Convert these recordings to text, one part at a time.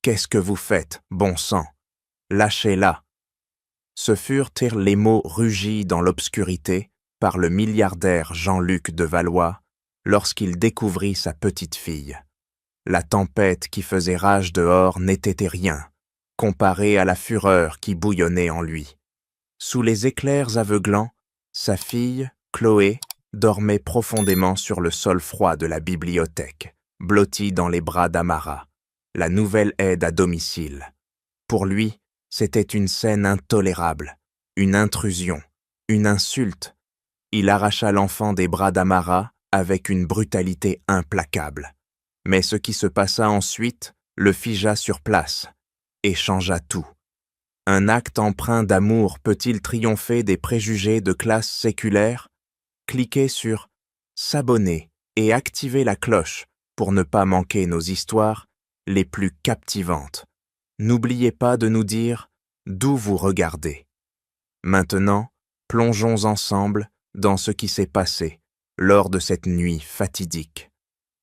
Qu'est-ce que vous faites, bon sang? Lâchez-la. Ce furent les mots rugis dans l'obscurité par le milliardaire Jean-Luc de Valois lorsqu'il découvrit sa petite-fille. La tempête qui faisait rage dehors n'était rien, comparée à la fureur qui bouillonnait en lui. Sous les éclairs aveuglants, sa fille, Chloé, dormait profondément sur le sol froid de la bibliothèque, blottie dans les bras d'Amara, la nouvelle aide à domicile. Pour lui, c'était une scène intolérable, une intrusion, une insulte. Il arracha l'enfant des bras d'Amara avec une brutalité implacable. Mais ce qui se passa ensuite le figea sur place et changea tout. Un acte empreint d'amour peut-il triompher des préjugés de classe séculaire? Cliquez sur « S'abonner » et activez la cloche pour ne pas manquer nos histoires les plus captivantes. N'oubliez pas de nous dire d'où vous regardez. Maintenant, plongeons ensemble dans ce qui s'est passé lors de cette nuit fatidique.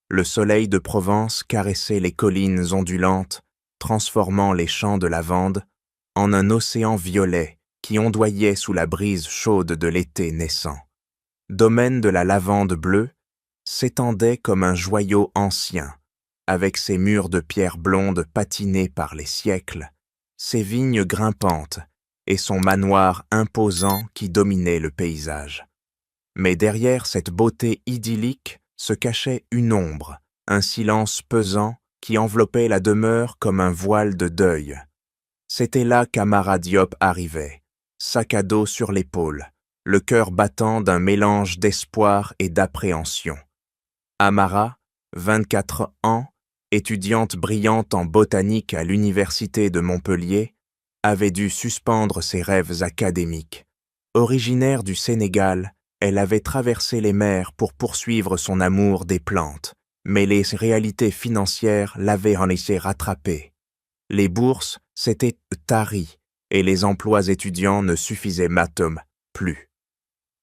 Le soleil de Provence caressait les collines ondulantes, transformant les champs de lavande en un océan violet qui ondoyait sous la brise chaude de l'été naissant. Domaine de la lavande bleue s'étendait comme un joyau ancien, avec ses murs de pierre blonde patinés par les siècles, ses vignes grimpantes et son manoir imposant qui dominait le paysage. Mais derrière cette beauté idyllique se cachait une ombre, un silence pesant qui enveloppait la demeure comme un voile de deuil. C'était là qu'Amara Diop arrivait, sac à dos sur l'épaule, le cœur battant d'un mélange d'espoir et d'appréhension. Amara, 24 ans, étudiante brillante en botanique à l'université de Montpellier, avait dû suspendre ses rêves académiques. Originaire du Sénégal, elle avait traversé les mers pour poursuivre son amour des plantes, mais les réalités financières l'avaient en effet rattrapée. Les bourses s'étaient taries et les emplois étudiants ne suffisaient matom plus.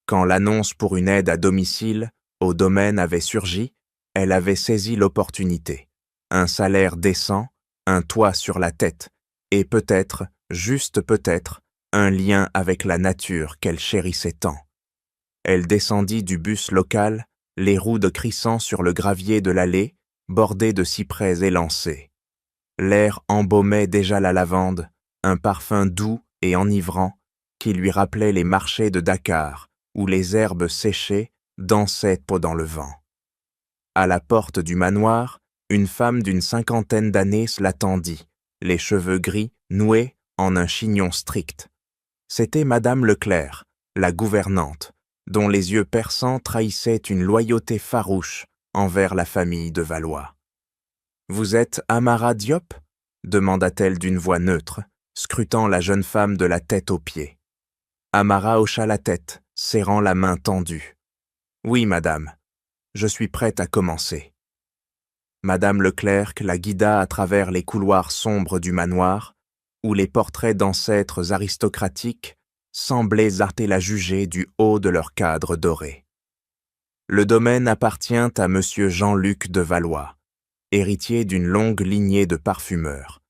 Quand l'annonce pour une aide à domicile au domaine avait surgi, elle avait saisi l'opportunité. Un salaire décent, un toit sur la tête et peut-être, juste peut-être, un lien avec la nature qu'elle chérissait tant. Elle descendit du bus local, les roues de crissant sur le gravier de l'allée, bordée de cyprès élancés. L'air embaumait déjà la lavande, un parfum doux et enivrant qui lui rappelait les marchés de Dakar, où les herbes séchées dansaient dans le vent. À la porte du manoir, une femme d'une 50aine d'années l'attendit, les cheveux gris noués en un chignon strict. C'était Madame Leclerc, la gouvernante, dont les yeux perçants trahissaient une loyauté farouche envers la famille de Valois. « Vous êtes Amara Diop » demanda-t-elle d'une voix neutre, scrutant la jeune femme de la tête aux pieds. Amara hocha la tête, serrant la main tendue. « Oui, madame, je suis prête à commencer. » Madame Leclerc la guida à travers les couloirs sombres du manoir, où les portraits d'ancêtres aristocratiques semblaient la juger du haut de leur cadre doré. Le domaine appartient à monsieur Jean-Luc de Valois, héritier d'une longue lignée de parfumeurs.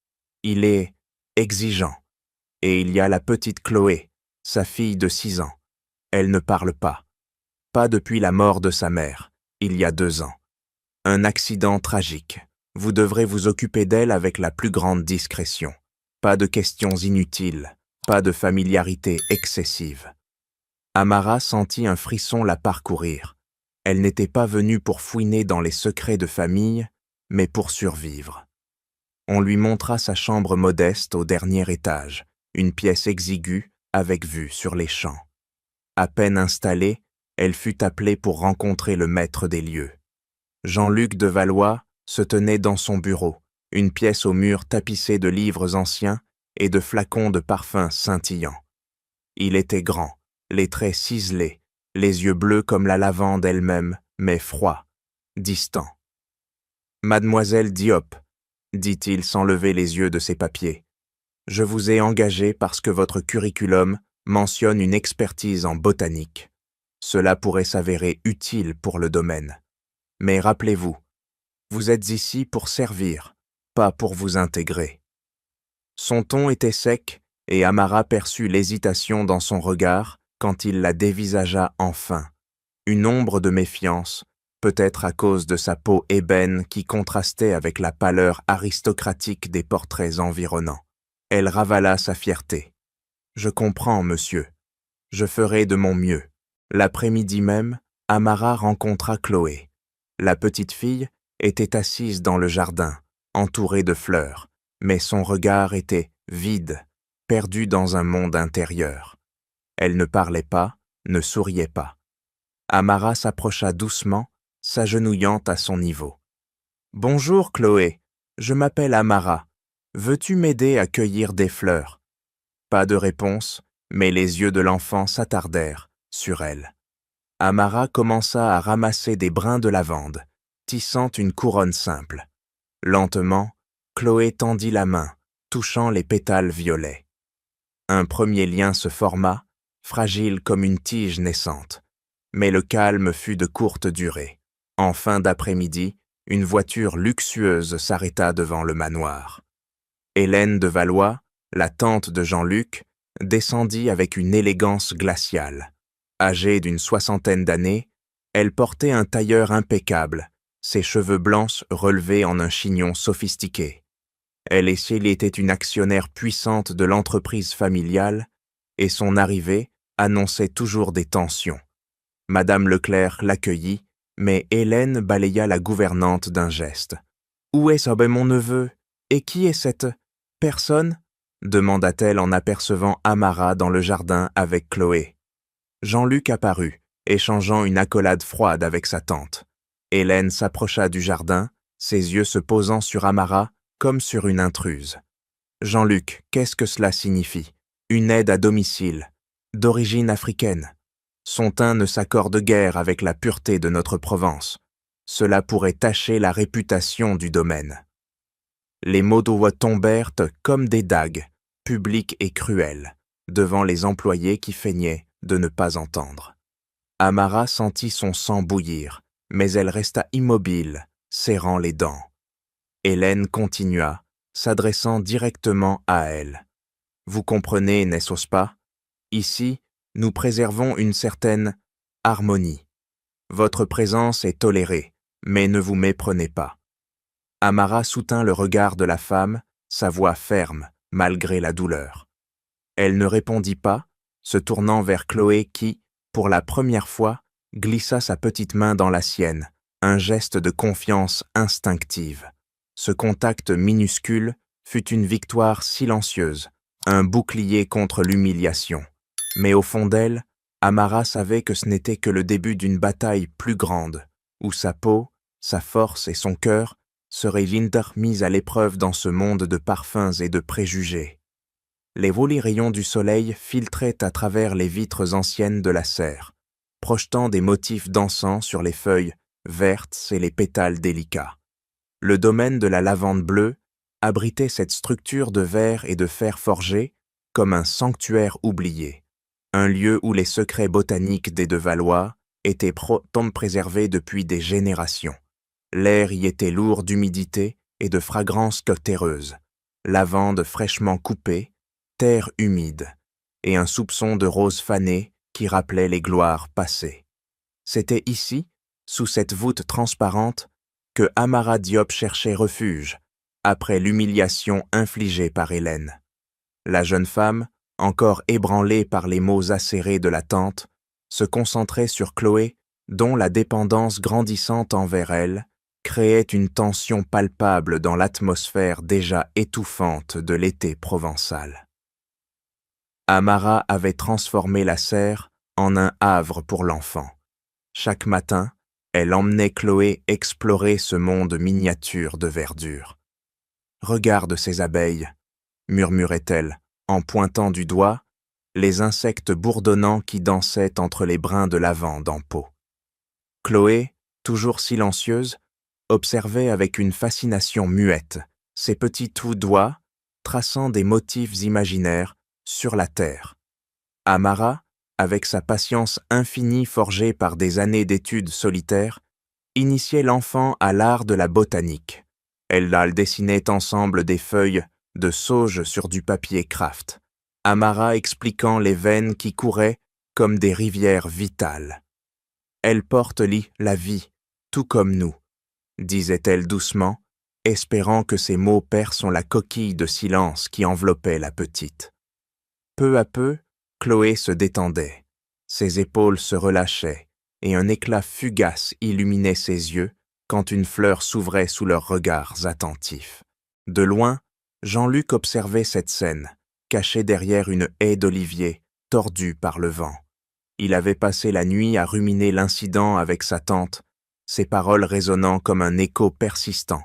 Il est exigeant, et il y a la petite Chloé, sa fille de 6 ans. Elle ne parle pas depuis la mort de sa mère, il y a 2 ans. Un accident tragique. Vous devrez vous occuper d'elle avec la plus grande discrétion. Pas de questions inutiles, pas de familiarité excessive. Amara sentit un frisson la parcourir. Elle n'était pas venue pour fouiner dans les secrets de famille, mais pour survivre. On lui montra sa chambre modeste au dernier étage, une pièce exiguë avec vue sur les champs. À peine installée, elle fut appelée pour rencontrer le maître des lieux. Jean-Luc de Valois se tenait dans son bureau, une pièce aux murs tapissés de livres anciens et de flacons de parfums scintillants. Il était grand, les traits ciselés, les yeux bleus comme la lavande elle-même, mais froid, distant. « Mademoiselle Diop, » dit-il sans lever les yeux de ses papiers, « je vous ai engagée parce que votre curriculum mentionne une expertise en botanique. Cela pourrait s'avérer utile pour le domaine. Mais rappelez-vous, vous êtes ici pour servir, pas pour vous intégrer. » Son ton était sec, et Amara perçut l'hésitation dans son regard quand il la dévisagea enfin. Une ombre de méfiance, peut-être à cause de sa peau ébène qui contrastait avec la pâleur aristocratique des portraits environnants. Elle ravala sa fierté. « Je comprends, monsieur. Je ferai de mon mieux. » L'après-midi même, Amara rencontra Chloé. La petite fille était assise dans le jardin, entourée de fleurs, mais son regard était vide, perdu dans un monde intérieur. Elle ne parlait pas, ne souriait pas. Amara s'approcha doucement, s'agenouillant à son niveau. « Bonjour Chloé, je m'appelle Amara. Veux-tu m'aider à cueillir des fleurs ?» Pas de réponse, mais les yeux de l'enfant s'attardèrent sur elle. Amara commença à ramasser des brins de lavande, tissant une couronne simple. Lentement, Chloé tendit la main, touchant les pétales violets. Un premier lien se forma, fragile comme une tige naissante. Mais le calme fut de courte durée. En fin d'après-midi, une voiture luxueuse s'arrêta devant le manoir. Hélène de Valois, la tante de Jean-Luc, descendit avec une élégance glaciale. Âgée d'une 60aine d'années, elle portait un tailleur impeccable, ses cheveux blancs relevés en un chignon sophistiqué. Elle était une actionnaire puissante de l'entreprise familiale, et son arrivée annonçait toujours des tensions. Madame Leclerc l'accueillit, mais Hélène balaya la gouvernante d'un geste. « Où est mon neveu? Et qui est cette personne ?» demanda-t-elle en apercevant Amara dans le jardin avec Chloé. Jean-Luc apparut, échangeant une accolade froide avec sa tante. Hélène s'approcha du jardin, ses yeux se posant sur Amara comme sur une intruse. « Jean-Luc, qu'est-ce que cela signifie? Une aide à domicile, d'origine africaine. Son teint ne s'accorde guère avec la pureté de notre Provence. Cela pourrait tacher la réputation du domaine. » Les mots d'Owa tombèrent comme des dagues, publiques et cruelles, devant les employés qui feignaient de ne pas entendre. Amara sentit son sang bouillir, mais elle resta immobile, serrant les dents. Hélène continua, s'adressant directement à elle. « Vous comprenez, n'est-ce pas? Ici, nous préservons une certaine harmonie. Votre présence est tolérée, mais ne vous méprenez pas. » Amara soutint le regard de la femme, sa voix ferme, malgré la douleur. Elle ne répondit pas, se tournant vers Chloé qui, pour la première fois, glissa sa petite main dans la sienne, un geste de confiance instinctive. Ce contact minuscule fut une victoire silencieuse, un bouclier contre l'humiliation. Mais au fond d'elle, Amara savait que ce n'était que le début d'une bataille plus grande, où sa peau, sa force et son cœur seraient mis à l'épreuve dans ce monde de parfums et de préjugés. Les jolis rayons du soleil filtraient à travers les vitres anciennes de la serre, projetant des motifs d'encens sur les feuilles vertes et les pétales délicats. Le domaine de la lavande bleue abritait cette structure de verre et de fer forgé comme un sanctuaire oublié. Un lieu où les secrets botaniques des de Valois étaient préservés depuis des générations. L'air y était lourd d'humidité et de fragrances terreuses, lavande fraîchement coupée, terre humide, et un soupçon de rose fanée qui rappelait les gloires passées. C'était ici, sous cette voûte transparente, que Amara Diop cherchait refuge, après l'humiliation infligée par Hélène. La jeune femme, encore ébranlée par les mots acérés de la tante, se concentrait sur Chloé, dont la dépendance grandissante envers elle créait une tension palpable dans l'atmosphère déjà étouffante de l'été provençal. Amara avait transformé la serre en un havre pour l'enfant. Chaque matin, elle emmenait Chloé explorer ce monde miniature de verdure. « Regarde ces abeilles » murmurait-elle, en pointant du doigt les insectes bourdonnants qui dansaient entre les brins de lavande en pot. Chloé, toujours silencieuse, observait avec une fascination muette ses petits doigts traçant des motifs imaginaires sur la terre. Amara, avec sa patience infinie forgée par des années d'études solitaires, initiait l'enfant à l'art de la botanique. Elles dessinaient ensemble des feuilles de sauge sur du papier kraft, Amara expliquant les veines qui couraient comme des rivières vitales. « Elle porte la vie, tout comme nous », disait-elle doucement, espérant que ces mots percent la coquille de silence qui enveloppait la petite. Peu à peu, Chloé se détendait, ses épaules se relâchaient, et un éclat fugace illuminait ses yeux quand une fleur s'ouvrait sous leurs regards attentifs. De loin, Jean-Luc observait cette scène, caché derrière une haie d'oliviers, tordue par le vent. Il avait passé la nuit à ruminer l'incident avec sa tante, ses paroles résonnant comme un écho persistant.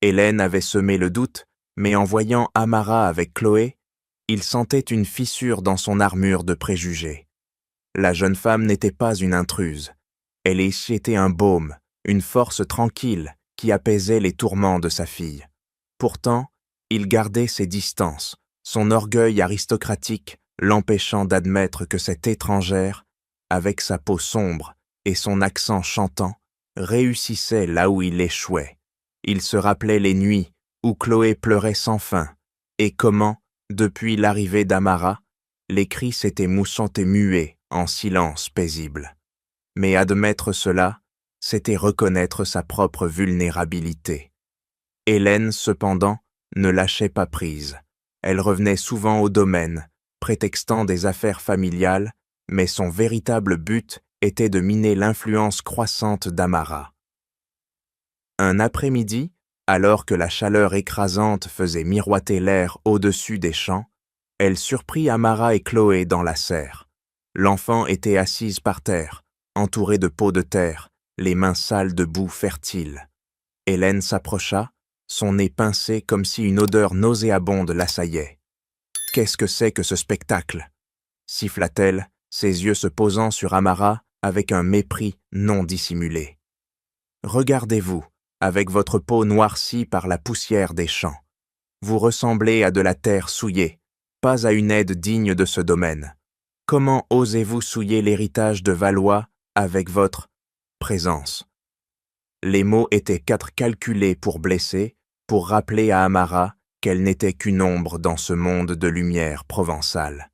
Hélène avait semé le doute, mais en voyant Amara avec Chloé, il sentait une fissure dans son armure de préjugés. La jeune femme n'était pas une intruse. Elle était un baume, une force tranquille qui apaisait les tourments de sa fille. Pourtant, il gardait ses distances, son orgueil aristocratique l'empêchant d'admettre que cette étrangère, avec sa peau sombre et son accent chantant, réussissait là où il échouait. Il se rappelait les nuits où Chloé pleurait sans fin, et comment, depuis l'arrivée d'Amara, les cris s'étaient moussants et muets en silence paisible. Mais admettre cela, c'était reconnaître sa propre vulnérabilité. Hélène, cependant, ne lâchait pas prise. Elle revenait souvent au domaine, prétextant des affaires familiales, mais son véritable but était de miner l'influence croissante d'Amara. Un après-midi, alors que la chaleur écrasante faisait miroiter l'air au-dessus des champs, elle surprit Amara et Chloé dans la serre. L'enfant était assise par terre, entourée de pots de terre, les mains sales de boue fertile. Hélène s'approcha, son nez pincé comme si une odeur nauséabonde l'assaillait. « Qu'est-ce que c'est que ce spectacle » siffla-t-elle, ses yeux se posant sur Amara avec un mépris non dissimulé. « Regardez-vous, avec votre peau noircie par la poussière des champs. Vous ressemblez à de la terre souillée, pas à une aide digne de ce domaine. Comment osez-vous souiller l'héritage de Valois avec votre présence ?» Les mots étaient calculés pour blesser, pour rappeler à Amara qu'elle n'était qu'une ombre dans ce monde de lumière provençale.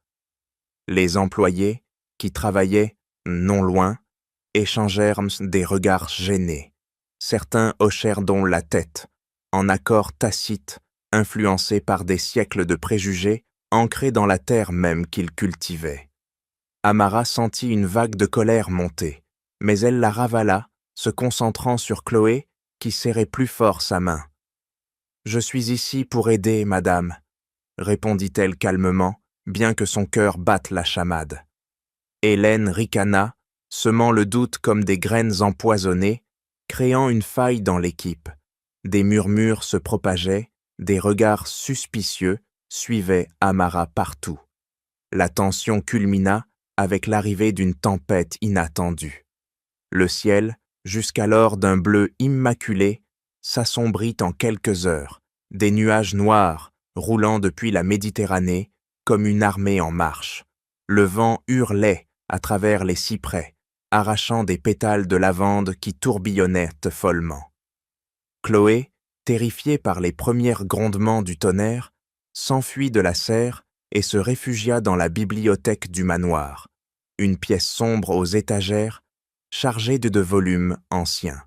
Les employés, qui travaillaient non loin, échangèrent des regards gênés. Certains hochèrent donc la tête, en accord tacite, influencés par des siècles de préjugés ancrés dans la terre même qu'ils cultivaient. Amara sentit une vague de colère monter, mais elle la ravala, se concentrant sur Chloé, qui serrait plus fort sa main. « Je suis ici pour aider, madame, » répondit-elle calmement, bien que son cœur batte la chamade. Hélène ricana, semant le doute comme des graines empoisonnées, créant une faille dans l'équipe. Des murmures se propageaient, des regards suspicieux suivaient Amara partout. La tension culmina avec l'arrivée d'une tempête inattendue. Le ciel, jusqu'alors d'un bleu immaculé, s'assombrit en quelques heures, des nuages noirs roulant depuis la Méditerranée comme une armée en marche. Le vent hurlait à travers les cyprès, arrachant des pétales de lavande qui tourbillonnaient follement. Chloé, terrifiée par les premiers grondements du tonnerre, s'enfuit de la serre et se réfugia dans la bibliothèque du manoir, une pièce sombre aux étagères, chargée de volumes anciens.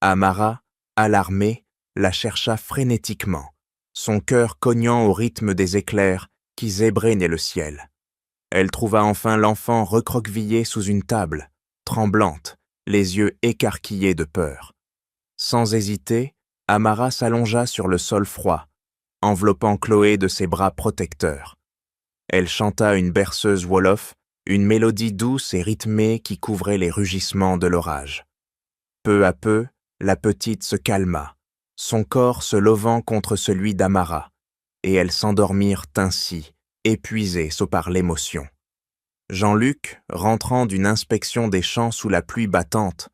Amara, alarmée, la chercha frénétiquement, son cœur cognant au rythme des éclairs qui ébrénaient le ciel. Elle trouva enfin l'enfant recroquevillé sous une table, tremblante, les yeux écarquillés de peur. Sans hésiter, Amara s'allongea sur le sol froid, enveloppant Chloé de ses bras protecteurs. Elle chanta une berceuse wolof, une mélodie douce et rythmée qui couvrait les rugissements de l'orage. Peu à peu, la petite se calma, son corps se levant contre celui d'Amara, et elles s'endormirent ainsi, épuisées par l'émotion. Jean-Luc, rentrant d'une inspection des champs sous la pluie battante,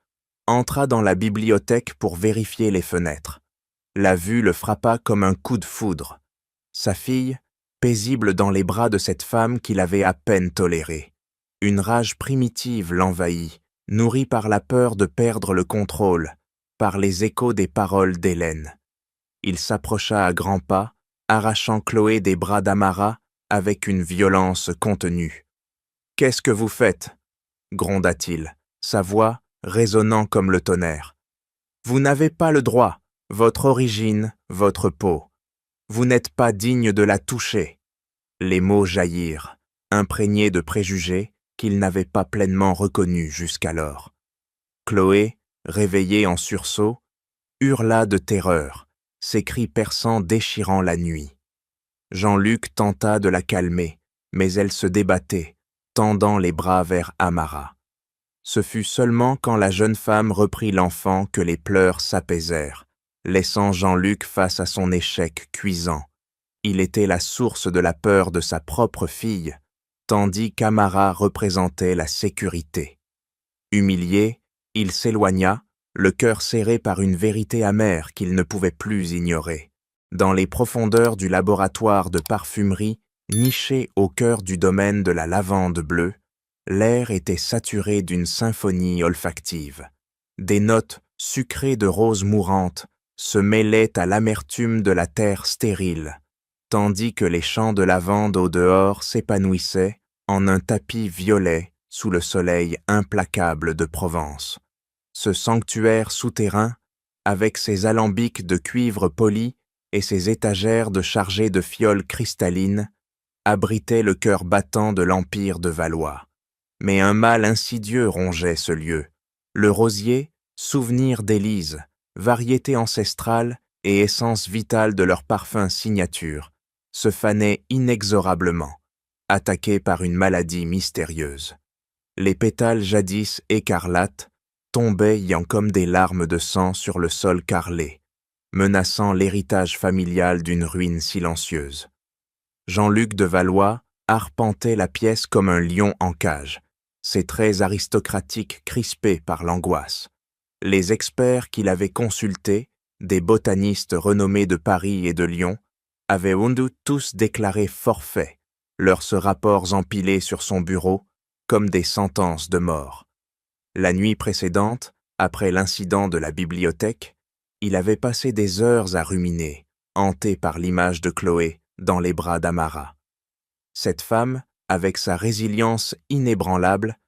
entra dans la bibliothèque pour vérifier les fenêtres. La vue le frappa comme un coup de foudre. Sa fille, paisible dans les bras de cette femme qu'il avait à peine tolérée. Une rage primitive l'envahit, nourrie par la peur de perdre le contrôle, par les échos des paroles d'Hélène. Il s'approcha à grands pas, arrachant Chloé des bras d'Amara avec une violence contenue. « Qu'est-ce que vous faites » gronda-t-il, sa voix résonnant comme le tonnerre. « Vous n'avez pas le droit, votre origine, votre peau. Vous n'êtes pas digne de la toucher. » Les mots jaillirent, imprégnés de préjugés qu'il n'avait pas pleinement reconnus jusqu'alors. Chloé, réveillée en sursaut, hurla de terreur, ses cris perçants déchirant la nuit. Jean-Luc tenta de la calmer, mais elle se débattait, tendant les bras vers Amara. Ce fut seulement quand la jeune femme reprit l'enfant que les pleurs s'apaisèrent, laissant Jean-Luc face à son échec cuisant. Il était la source de la peur de sa propre fille, tandis qu'Amara représentait la sécurité. Humilié, il s'éloigna, le cœur serré par une vérité amère qu'il ne pouvait plus ignorer. Dans les profondeurs du laboratoire de parfumerie, niché au cœur du domaine de la lavande bleue, l'air était saturé d'une symphonie olfactive. Des notes sucrées de roses mourantes se mêlaient à l'amertume de la terre stérile, tandis que les champs de lavande au dehors s'épanouissaient en un tapis violet sous le soleil implacable de Provence. Ce sanctuaire souterrain, avec ses alambics de cuivre poli et ses étagères de chargées de fioles cristallines, abritait le cœur battant de l'empire de Valois. Mais un mal insidieux rongeait ce lieu. Le rosier, souvenir d'Élise, variété ancestrale et essence vitale de leur parfum signature, se fanait inexorablement, attaqué par une maladie mystérieuse. Les pétales jadis écarlates tombaient ayant comme des larmes de sang sur le sol carrelé, menaçant l'héritage familial d'une ruine silencieuse. Jean-Luc de Valois arpentait la pièce comme un lion en cage, ses traits aristocratiques crispés par l'angoisse. Les experts qu'il avait consultés, des botanistes renommés de Paris et de Lyon, avaient tous déclaré forfait, leurs rapports empilés sur son bureau comme des sentences de mort. La nuit précédente, après l'incident de la bibliothèque, il avait passé des heures à ruminer, hanté par l'image de Chloé dans les bras d'Amara. Cette femme, avec sa résilience inébranlable,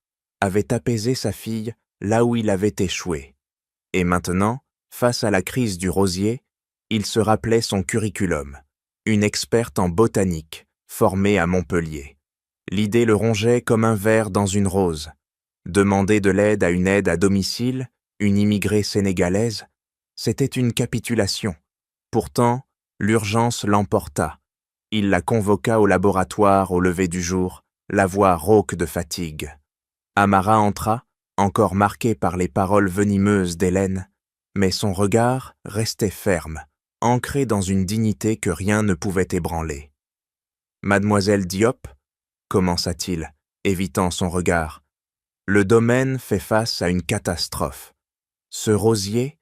avait apaisé sa fille là où il avait échoué. Et maintenant, face à la crise du rosier, il se rappelait son curriculum, une experte en botanique, formée à Montpellier. L'idée le rongeait comme un ver dans une rose. Demander de l'aide à une aide à domicile, une immigrée sénégalaise, c'était une capitulation. Pourtant, l'urgence l'emporta. Il la convoqua au laboratoire au lever du jour, la voix rauque de fatigue. Amara entra, encore marqué par les paroles venimeuses d'Hélène, mais son regard restait ferme, ancré dans une dignité que rien ne pouvait ébranler. « Mademoiselle Diop » commença-t-il, évitant son regard. « Le domaine fait face à une catastrophe. Ce rosier,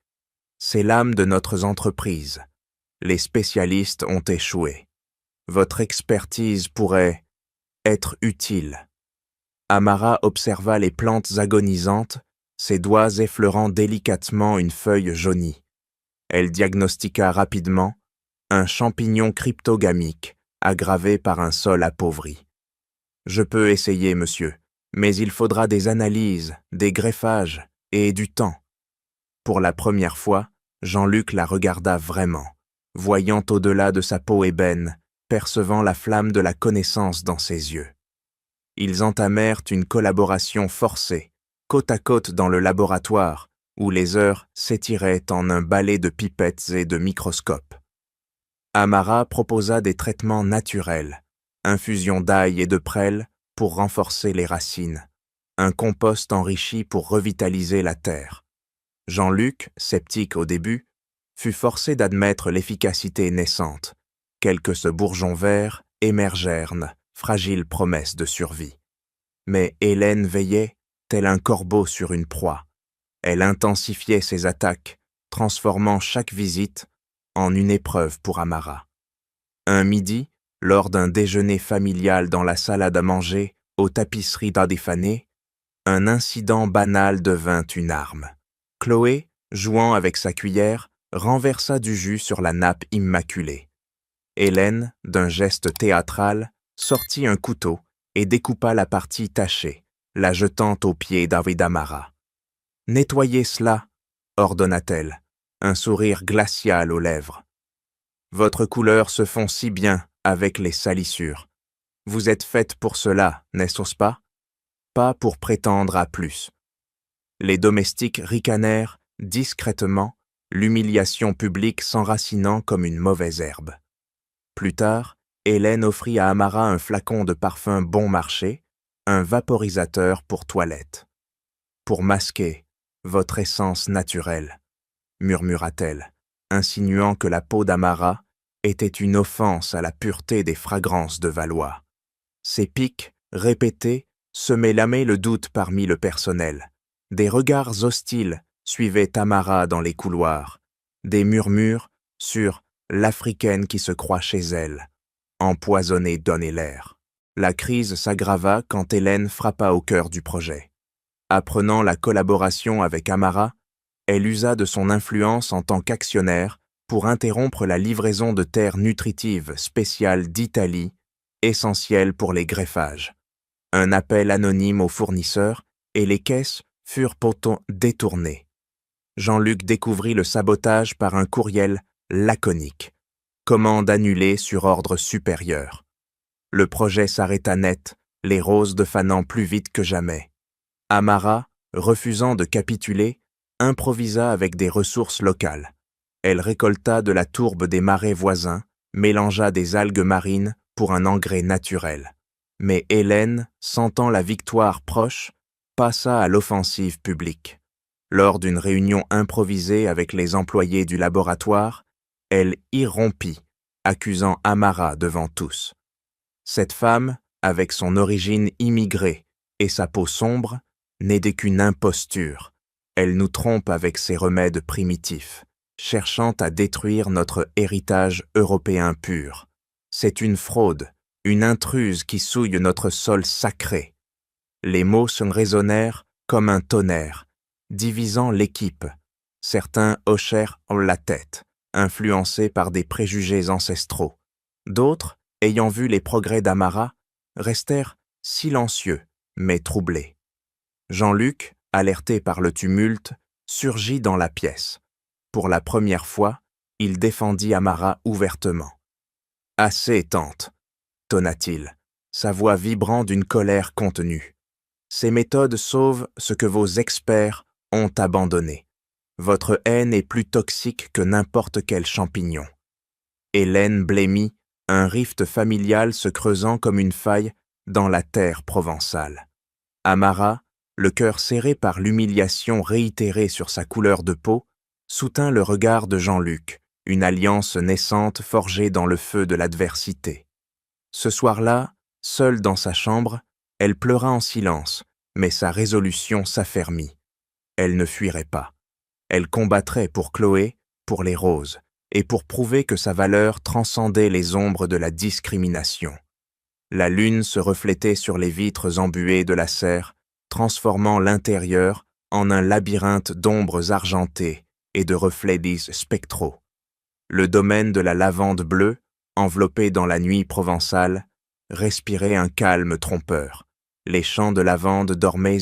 c'est l'âme de notre entreprise. Les spécialistes ont échoué. Votre expertise pourrait être utile. » Amara observa les plantes agonisantes, ses doigts effleurant délicatement une feuille jaunie. Elle diagnostiqua rapidement un champignon cryptogamique aggravé par un sol appauvri. « Je peux essayer, monsieur, mais il faudra des analyses, des greffages et du temps. » Pour la première fois, Jean-Luc la regarda vraiment, voyant au-delà de sa peau ébène, percevant la flamme de la connaissance dans ses yeux. Ils entamèrent une collaboration forcée, côte à côte dans le laboratoire, où les heures s'étiraient en un balai de pipettes et de microscopes. Amara proposa des traitements naturels, infusion d'ail et de prêle pour renforcer les racines, un compost enrichi pour revitaliser la terre. Jean-Luc, sceptique au début, fut forcé d'admettre l'efficacité naissante, quelques ce bourgeon vert émergèrent, fragile promesse de survie. Mais Hélène veillait, tel un corbeau sur une proie. Elle intensifiait ses attaques, transformant chaque visite en une épreuve pour Amara. Un midi, lors d'un déjeuner familial dans la salle à manger aux tapisseries d'Adéfané, un incident banal devint une arme. Chloé, jouant avec sa cuillère, renversa du jus sur la nappe immaculée. Hélène, d'un geste théâtral, sortit un couteau et découpa la partie tachée, la jetant aux pieds d'Avidamara. « Nettoyez cela !» ordonna-t-elle, un sourire glacial aux lèvres. « Votre couleur se fond si bien avec les salissures. Vous êtes faite pour cela, n'est-ce pas? Pas pour prétendre à plus. » Les domestiques ricanèrent discrètement, l'humiliation publique s'enracinant comme une mauvaise herbe. Plus tard, Hélène offrit à Amara un flacon de parfum bon marché, un vaporisateur pour toilette. « Pour masquer votre essence naturelle, » murmura-t-elle, insinuant que la peau d'Amara était une offense à la pureté des fragrances de Valois. Ces pics, répétés, semaient le doute parmi le personnel. Des regards hostiles suivaient Tamara dans les couloirs, des murmures sur l'Africaine qui se croit chez elle, empoisonnée donne et l'air. La crise s'aggrava quand Hélène frappa au cœur du projet. Apprenant la collaboration avec Amara, elle usa de son influence en tant qu'actionnaire pour interrompre la livraison de terres nutritives spéciales d'Italie, essentielles pour les greffages. Un appel anonyme aux fournisseurs et les caisses furent pourtant détournées. Jean-Luc découvrit le sabotage par un courriel laconique. Commande annulée sur ordre supérieur. Le projet s'arrêta net, les roses de fanant plus vite que jamais. Amara, refusant de capituler, improvisa avec des ressources locales. Elle récolta de la tourbe des marais voisins, mélangea des algues marines pour un engrais naturel. Mais Hélène, sentant la victoire proche, passa à l'offensive publique. Lors d'une réunion improvisée avec les employés du laboratoire, elle irrompit, accusant Amara devant tous. Cette femme, avec son origine immigrée et sa peau sombre, n'est qu'une imposture. Elle nous trompe avec ses remèdes primitifs, cherchant à détruire notre héritage européen pur. C'est une fraude, une intruse qui souille notre sol sacré. Les mots se résonnèrent comme un tonnerre, divisant l'équipe. Certains hochèrent la tête, influencés par des préjugés ancestraux. D'autres, ayant vu les progrès d'Amara, restèrent silencieux, mais troublés. Jean-Luc, alerté par le tumulte, surgit dans la pièce. Pour la première fois, il défendit Amara ouvertement. « Assez, tante !» tonna-t-il, sa voix vibrant d'une colère contenue. « Ces méthodes sauvent ce que vos experts ont abandonné. Votre haine est plus toxique que n'importe quel champignon. » Hélène blêmit, un rift familial se creusant comme une faille dans la terre provençale. Amara, le cœur serré par l'humiliation réitérée sur sa couleur de peau, soutint le regard de Jean-Luc, une alliance naissante forgée dans le feu de l'adversité. Ce soir-là, seule dans sa chambre, elle pleura en silence, mais sa résolution s'affermit. Elle ne fuirait pas. Elle combattrait pour Chloé, pour les roses, et pour prouver que sa valeur transcendait les ombres de la discrimination. La lune se reflétait sur les vitres embuées de la serre, transformant l'intérieur en un labyrinthe d'ombres argentées et de reflets spectraux. Le domaine de la lavande bleue, enveloppé dans la nuit provençale, respirait un calme trompeur. Les champs de lavande dormaient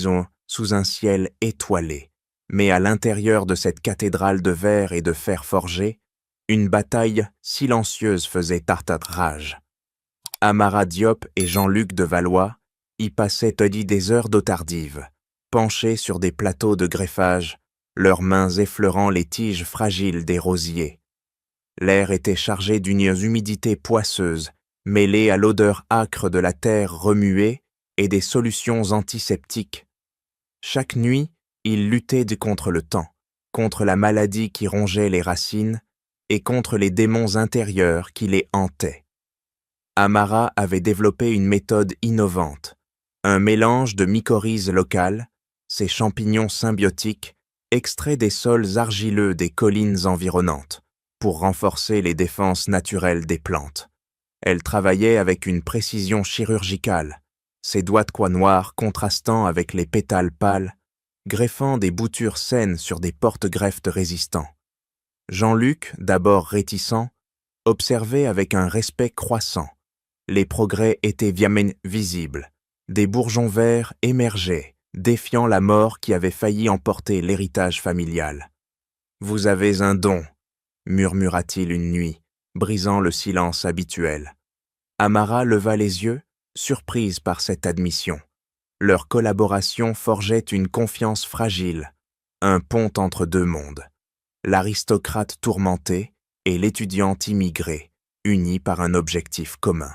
sous un ciel étoilé, mais à l'intérieur de cette cathédrale de verre et de fer forgé, une bataille silencieuse faisait rage. Amara Diop et Jean-Luc de Valois y passaient des heures d'eau tardive, penchés sur des plateaux de greffage, leurs mains effleurant les tiges fragiles des rosiers. L'air était chargé d'une humidité poisseuse, mêlée à l'odeur âcre de la terre remuée et des solutions antiseptiques. Chaque nuit, ils luttaient contre le temps, contre la maladie qui rongeait les racines et contre les démons intérieurs qui les hantaient. Amara avait développé une méthode innovante, un mélange de mycorhizes locales, ces champignons symbiotiques, extraits des sols argileux des collines environnantes, pour renforcer les défenses naturelles des plantes. Elle travaillait avec une précision chirurgicale, ses doigts de coie noirs contrastant avec les pétales pâles, greffant des boutures saines sur des porte-greffes résistants. Jean-Luc, d'abord réticent, observait avec un respect croissant. Les progrès étaient visibles. Des bourgeons verts émergeaient, défiant la mort qui avait failli emporter l'héritage familial. « Vous avez un don », murmura-t-il une nuit, brisant le silence habituel. Amara leva les yeux, surprise par cette admission. Leur collaboration forgeait une confiance fragile, un pont entre deux mondes. L'aristocrate tourmenté et l'étudiante immigrée, unis par un objectif commun.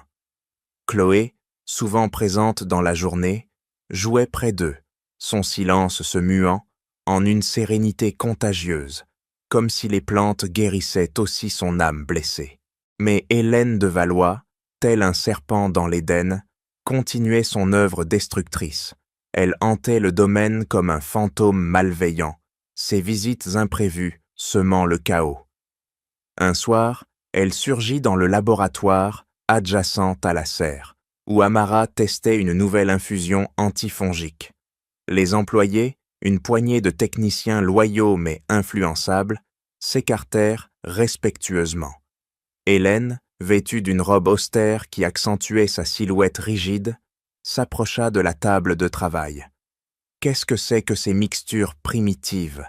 Chloé, souvent présente dans la journée, jouait près d'eux, son silence se muant en une sérénité contagieuse, comme si les plantes guérissaient aussi son âme blessée. Mais Hélène de Valois, tel un serpent dans l'Éden, continuait son œuvre destructrice. Elle hantait le domaine comme un fantôme malveillant, ses visites imprévues semant le chaos. Un soir, elle surgit dans le laboratoire adjacent à la serre, où Amara testait une nouvelle infusion antifongique. Les employés, une poignée de techniciens loyaux mais influençables, s'écartèrent respectueusement. Hélène, vêtue d'une robe austère qui accentuait sa silhouette rigide, s'approcha de la table de travail. « Qu'est-ce que c'est que ces mixtures primitives ?»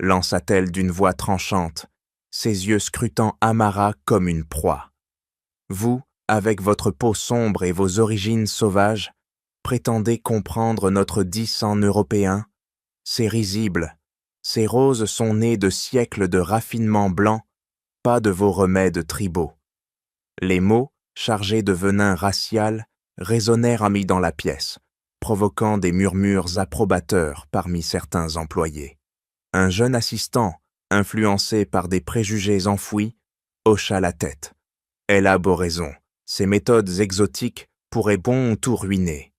lança-t-elle d'une voix tranchante, ses yeux scrutant Amara comme une proie. « Vous, avec votre peau sombre et vos origines sauvages, prétendez comprendre notre dit sang européen? C'est risible. Ces roses sont nées de siècles de raffinement blanc, pas de vos remèdes tribaux. » Les mots, chargés de venin racial, résonnèrent amis dans la pièce, provoquant des murmures approbateurs parmi certains employés. Un jeune assistant, influencé par des préjugés enfouis, hocha la tête. Elle a beau raison, ces méthodes exotiques pourraient bon tout ruiner.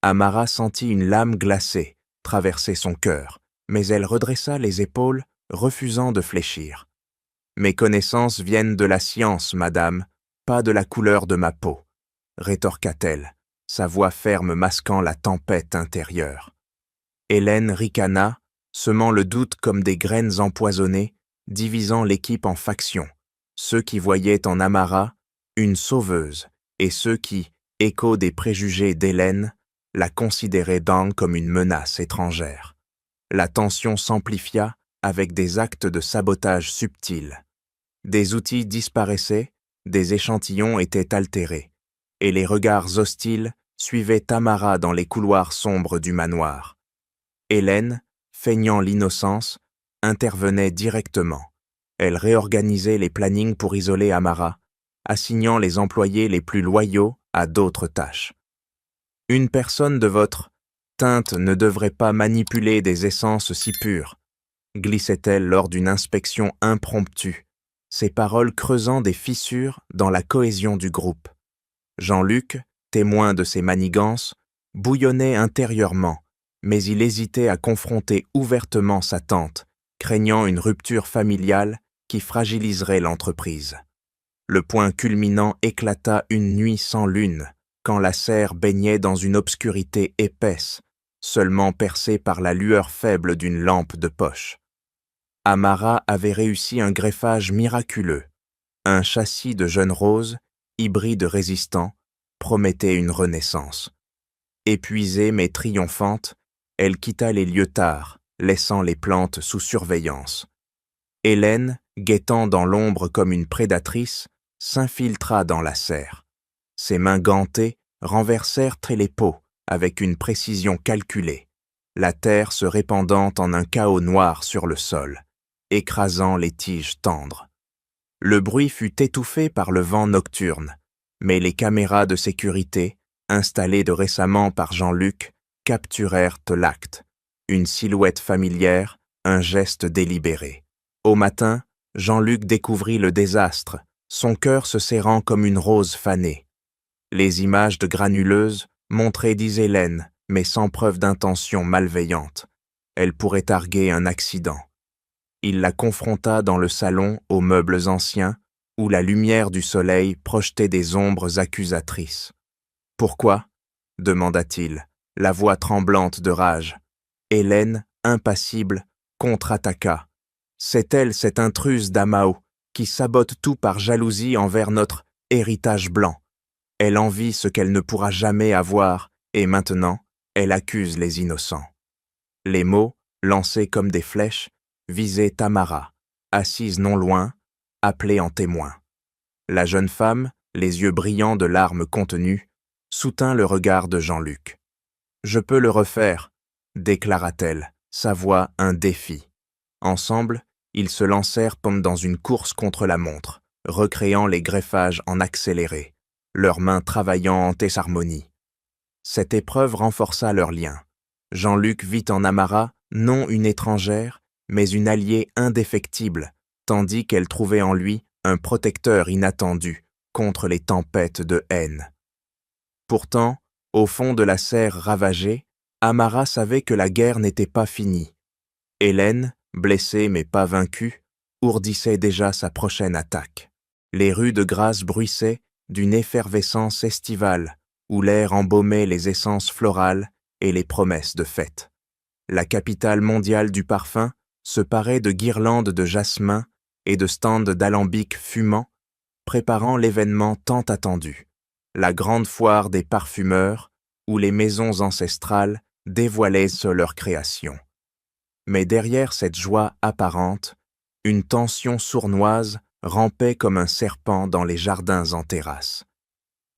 Amara sentit une lame glacée traverser son cœur, mais elle redressa les épaules, refusant de fléchir. « Mes connaissances viennent de la science, madame, pas de la couleur de ma peau, » rétorqua-t-elle, sa voix ferme masquant la tempête intérieure. Hélène ricana, semant le doute comme des graines empoisonnées, divisant l'équipe en factions, ceux qui voyaient en Amara une sauveuse et ceux qui, écho des préjugés d'Hélène, la considéraient comme une menace étrangère. La tension s'amplifia avec des actes de sabotage subtils. Des outils disparaissaient, des échantillons étaient altérés, et les regards hostiles suivaient Tamara dans les couloirs sombres du manoir. Hélène, feignant l'innocence, intervenait directement. Elle réorganisait les plannings pour isoler Amara, assignant les employés les plus loyaux à d'autres tâches. « Une personne de votre teinte ne devrait pas manipuler des essences si pures, » glissait-elle lors d'une inspection impromptue, ses paroles creusant des fissures dans la cohésion du groupe. Jean-Luc, témoin de ces manigances, bouillonnait intérieurement, mais il hésitait à confronter ouvertement sa tante, craignant une rupture familiale qui fragiliserait l'entreprise. Le point culminant éclata une nuit sans lune, quand la serre baignait dans une obscurité épaisse, seulement percée par la lueur faible d'une lampe de poche. Amara avait réussi un greffage miraculeux. Un châssis de jeunes roses, hybride résistant, promettait une renaissance. Épuisée mais triomphante, elle quitta les lieux tard, laissant les plantes sous surveillance. Hélène, guettant dans l'ombre comme une prédatrice, s'infiltra dans la serre. Ses mains gantées renversèrent les pots avec une précision calculée, la terre se répandant en un chaos noir sur le sol, écrasant les tiges tendres. Le bruit fut étouffé par le vent nocturne, mais les caméras de sécurité, installées de récemment par Jean-Luc, capturèrent l'acte, une silhouette familière, un geste délibéré. Au matin, Jean-Luc découvrit le désastre, son cœur se serrant comme une rose fanée. Les images de granuleuses montraient d'Hélène, mais sans preuve d'intention malveillante. Elle pourrait targuer un accident. Il la confronta dans le salon aux meubles anciens, où la lumière du soleil projetait des ombres accusatrices. « Pourquoi ?» demanda-t-il, la voix tremblante de rage. Hélène, impassible, contre-attaqua. C'est elle, cette intruse d'Amao, qui sabote tout par jalousie envers notre héritage blanc. Elle envie ce qu'elle ne pourra jamais avoir, et maintenant, elle accuse les innocents. » Les mots, lancés comme des flèches, visaient Tamara, assise non loin, appelée en témoin. La jeune femme, les yeux brillants de larmes contenues, soutint le regard de Jean-Luc. « Je peux le refaire, » déclara-t-elle, sa voix un défi. Ensemble, ils se lancèrent comme dans une course contre la montre, recréant les greffages en accéléré, leurs mains travaillant en désharmonie. Cette épreuve renforça leur lien. Jean-Luc vit en Amara non une étrangère, mais une alliée indéfectible, tandis qu'elle trouvait en lui un protecteur inattendu contre les tempêtes de haine. Pourtant, au fond de la serre ravagée, Amara savait que la guerre n'était pas finie. Hélène, blessée mais pas vaincue, ourdissait déjà sa prochaine attaque. Les rues de Grasse bruissaient d'une effervescence estivale, où l'air embaumait les essences florales et les promesses de fête. La capitale mondiale du parfum se parait de guirlandes de jasmin et de stands d'alambics fumants, préparant l'événement tant attendu, la grande foire des parfumeurs, où les maisons ancestrales dévoilaient leurs créations. Mais derrière cette joie apparente, une tension sournoise rampait comme un serpent dans les jardins en terrasse.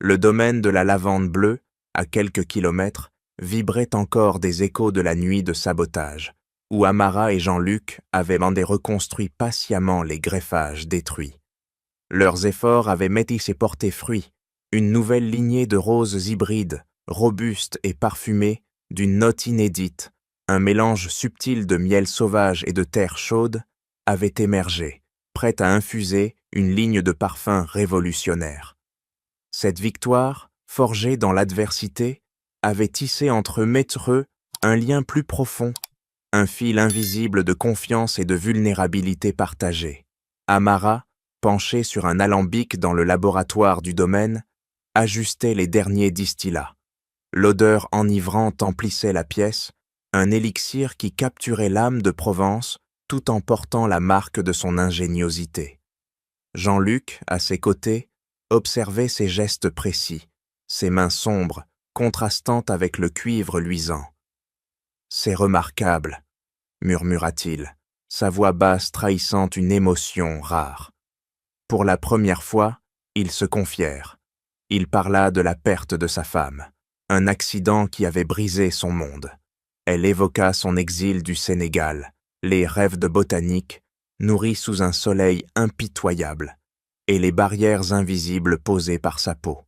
Le domaine de la lavande bleue, à quelques kilomètres, vibrait encore des échos de la nuit de sabotage, où Amara et Jean-Luc avaient reconstruit patiemment les greffages détruits. Leurs efforts avaient métissé porté fruit, une nouvelle lignée de roses hybrides, robustes et parfumées, d'une note inédite, un mélange subtil de miel sauvage et de terre chaude, avait émergé, prête à infuser une ligne de parfums révolutionnaire. Cette victoire, forgée dans l'adversité, avait tissé entre eux un lien plus profond, un fil invisible de confiance et de vulnérabilité partagée. Amara, penchée sur un alambic dans le laboratoire du domaine, ajustait les derniers distillats. L'odeur enivrante emplissait la pièce, un élixir qui capturait l'âme de Provence tout en portant la marque de son ingéniosité. Jean-Luc, à ses côtés, observait ses gestes précis, ses mains sombres, contrastant avec le cuivre luisant. « C'est remarquable, » murmura-t-il, sa voix basse trahissant une émotion rare. Pour la première fois, ils se confièrent. Il parla de la perte de sa femme, un accident qui avait brisé son monde. Elle évoqua son exil du Sénégal, les rêves de botanique, nourris sous un soleil impitoyable, et les barrières invisibles posées par sa peau.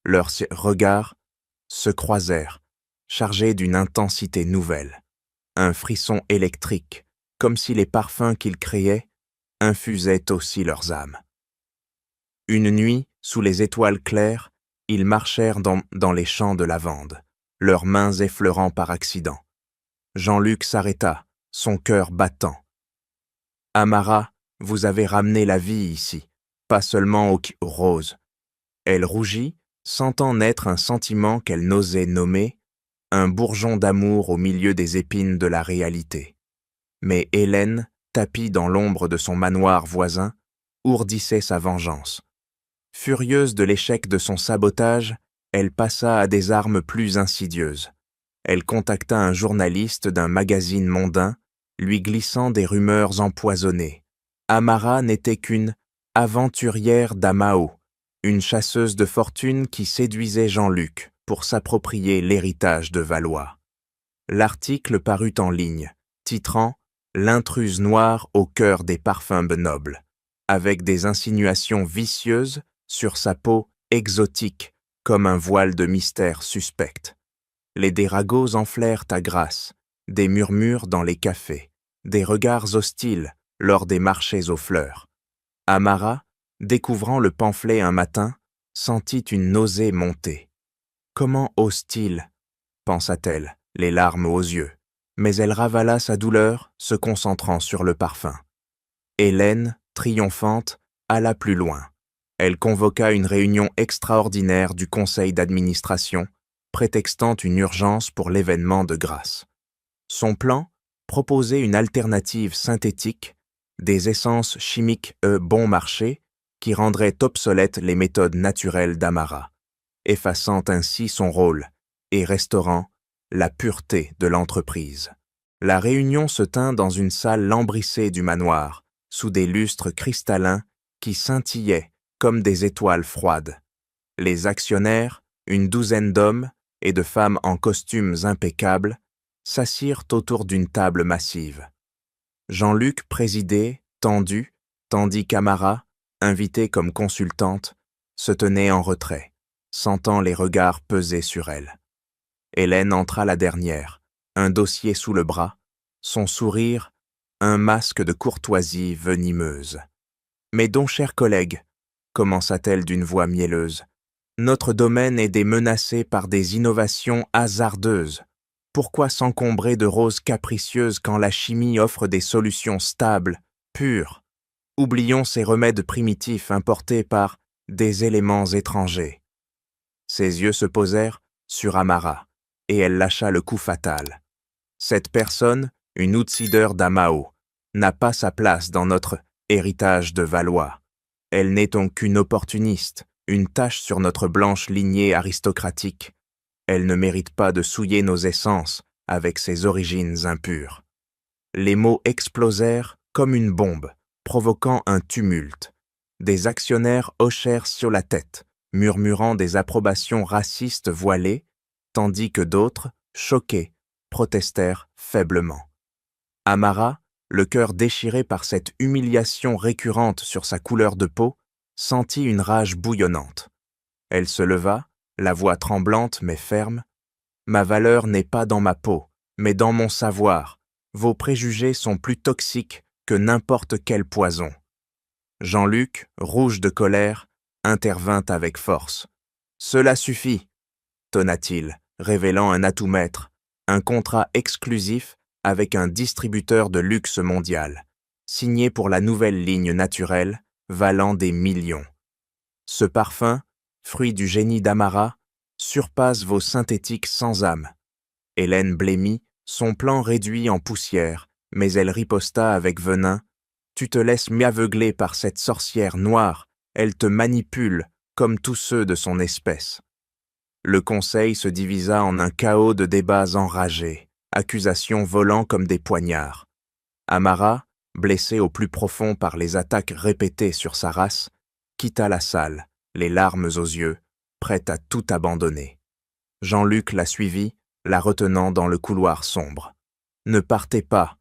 Leurs regards se croisèrent, chargés d'une intensité nouvelle, un frisson électrique, comme si les parfums qu'ils créaient infusaient aussi leurs âmes. Une nuit, sous les étoiles claires, ils marchèrent dans les champs de lavande, leurs mains effleurant par accident. Jean-Luc s'arrêta, son cœur battant. « Amara, vous avez ramené la vie ici, pas seulement aux roses. » Elle rougit, sentant naître un sentiment qu'elle n'osait nommer, un bourgeon d'amour au milieu des épines de la réalité. Mais Hélène, tapie dans l'ombre de son manoir voisin, ourdissait sa vengeance. Furieuse de l'échec de son sabotage, elle passa à des armes plus insidieuses. Elle contacta un journaliste d'un magazine mondain, lui glissant des rumeurs empoisonnées. Amara n'était qu'une aventurière d'Amao, une chasseuse de fortune qui séduisait Jean-Luc pour s'approprier l'héritage de Valois. L'article parut en ligne, titrant « L'intruse noire au cœur des parfums nobles », avec des insinuations vicieuses sur sa peau exotique comme un voile de mystère suspect. Les déragots enflèrent à Grasse, des murmures dans les cafés, des regards hostiles lors des marchés aux fleurs. Amara, découvrant le pamphlet un matin, sentit une nausée monter. « Comment ose-t-il » pensa-t-elle, les larmes aux yeux, mais elle ravala sa douleur, se concentrant sur le parfum. Hélène, triomphante, alla plus loin. Elle convoqua une réunion extraordinaire du conseil d'administration, prétextant une urgence pour l'événement de Grasse. Son plan, proposer une alternative synthétique, des essences chimiques bon marché qui rendraient obsolètes les méthodes naturelles d'Amara, effaçant ainsi son rôle et restaurant la pureté de l'entreprise. La réunion se tint dans une salle lambrissée du manoir, sous des lustres cristallins qui scintillaient comme des étoiles froides. Les actionnaires, une douzaine d'hommes et de femmes en costumes impeccables, s'assirent autour d'une table massive. Jean-Luc présidait, tendu, tandis qu'Amara, invitée comme consultante, se tenait en retrait, sentant les regards peser sur elle. Hélène entra la dernière, un dossier sous le bras, son sourire, un masque de courtoisie venimeuse. « Mais donc, chers collègues, commença-t-elle d'une voix mielleuse, notre domaine est menacé par des innovations hasardeuses. Pourquoi s'encombrer de roses capricieuses quand la chimie offre des solutions stables, pures? Oublions ces remèdes primitifs importés par des éléments étrangers. » Ses yeux se posèrent sur Amara, et elle lâcha le coup fatal. Cette personne, une outsider d'Amao, n'a pas sa place dans notre héritage de Valois. Elle n'est donc qu'une opportuniste, une tache sur notre blanche lignée aristocratique. Elle ne mérite pas de souiller nos essences avec ses origines impures. Les mots explosèrent comme une bombe, provoquant un tumulte. Des actionnaires hochèrent sur la tête, murmurant des approbations racistes voilées, tandis que d'autres, choqués, protestèrent faiblement. Amara, le cœur déchiré par cette humiliation récurrente sur sa couleur de peau, sentit une rage bouillonnante. Elle se leva, la voix tremblante mais ferme. « Ma valeur n'est pas dans ma peau, mais dans mon savoir. Vos préjugés sont plus toxiques que n'importe quel poison. » Jean-Luc, rouge de colère, intervint avec force. « Cela suffit !» tonna-t-il, révélant un atout maître, un contrat exclusif avec un distributeur de luxe mondial, signé pour la nouvelle ligne naturelle, valant des millions. Ce parfum, fruit du génie d'Amara, surpasse vos synthétiques sans âme. Hélène blêmit, son plan réduit en poussière, mais elle riposta avec venin. « Tu te laisses m'aveugler par cette sorcière noire, elle te manipule comme tous ceux de son espèce. » Le conseil se divisa en un chaos de débats enragés, accusations volant comme des poignards. Amara, blessée au plus profond par les attaques répétées sur sa race, quitta la salle, les larmes aux yeux, prête à tout abandonner. Jean-Luc la suivit, la retenant dans le couloir sombre. « Ne partez pas !»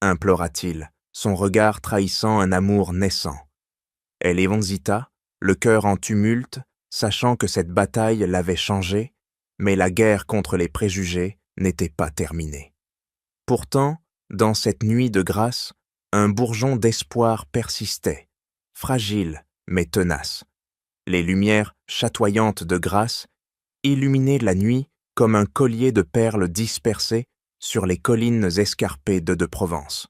implora-t-il, son regard trahissant un amour naissant. Elle hésita, le cœur en tumulte, sachant que cette bataille l'avait changé, mais la guerre contre les préjugés n'était pas terminée. Pourtant, dans cette nuit de grâce, un bourgeon d'espoir persistait, fragile mais tenace. Les lumières chatoyantes de grâce illuminaient la nuit comme un collier de perles dispersées sur les collines escarpées de Provence.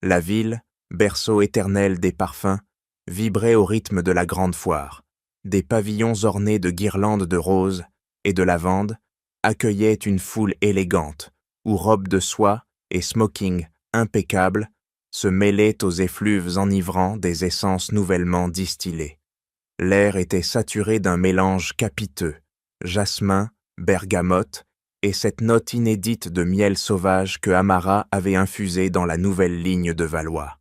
La ville, berceau éternel des parfums, vibrait au rythme de la grande foire. Des pavillons ornés de guirlandes de roses et de lavande accueillaient une foule élégante, où robes de soie et smoking impeccables se mêlaient aux effluves enivrants des essences nouvellement distillées. L'air était saturé d'un mélange capiteux, jasmin, bergamote et cette note inédite de miel sauvage que Amara avait infusée dans la nouvelle ligne de Valois.